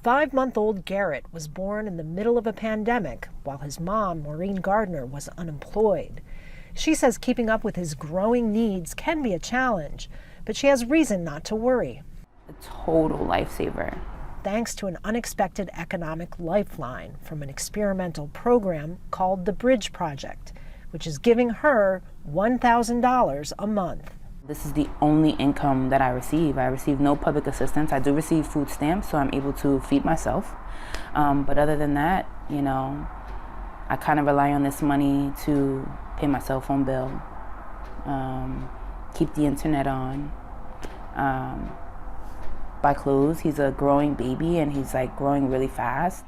5-month-old Garrett was born in the middle of a pandemic while his mom, Maureen Gardner, was unemployed. She says keeping up with his growing needs can be a challenge, but she has reason not to worry. A total lifesaver. Thanks to an unexpected economic lifeline from an experimental program called the Bridge Project, which is giving her $1,000 a month. This is the only income that I receive. I receive no public assistance. I do receive food stamps, so I'm able to feed myself. But other than that, I kind of rely on this money to pay my cell phone bill, keep the internet on, buy clothes. He's a growing baby and he's growing really fast.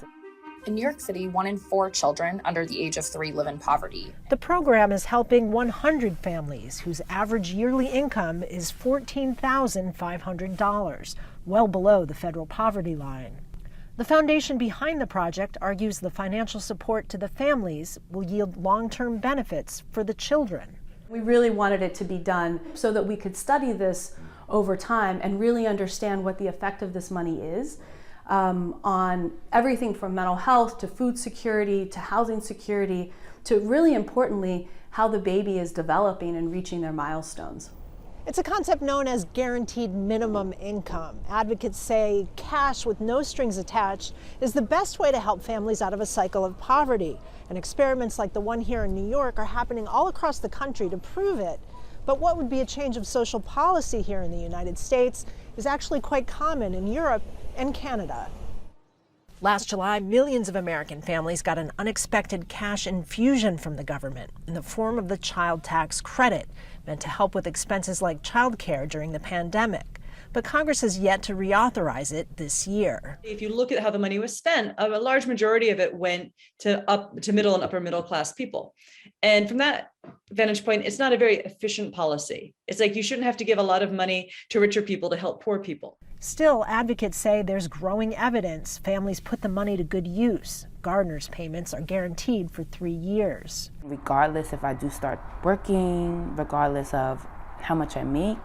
In New York City, 1 in 4 children under the age of 3 live in poverty. The program is helping 100 families whose average yearly income is $14,500, well below the federal poverty line. The foundation behind the project argues the financial support to the families will yield long-term benefits for the children. We really wanted it to be done so that we could study this over time and really understand what the effect of this money is on everything from mental health to food security to housing security to, really importantly, how the baby is developing and reaching their milestones. It's a concept known as guaranteed minimum income. Advocates say cash with no strings attached is the best way to help families out of a cycle of poverty. And experiments like the one here in New York are happening all across the country to prove it. But what would be a change of social policy here in the United States is actually quite common in Europe and Canada. Last July, millions of American families got an unexpected cash infusion from the government in the form of the child tax credit, meant to help with expenses like childcare during the pandemic. But Congress has yet to reauthorize it this year. If you look at how the money was spent, a large majority of it went to middle and upper middle class people. And from that vantage point, it's not a very efficient policy. It's like you shouldn't have to give a lot of money to richer people to help poor people. Still, advocates say there's growing evidence families put the money to good use. Gardner's payments are guaranteed for 3 years. Regardless if I do start working, regardless of how much I make,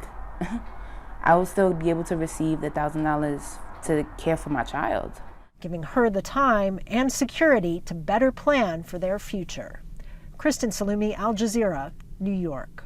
I will still be able to receive the $1,000 to care for my child. Giving her the time and security to better plan for their future. Kristen, Saloomey, Al Jazeera, New York.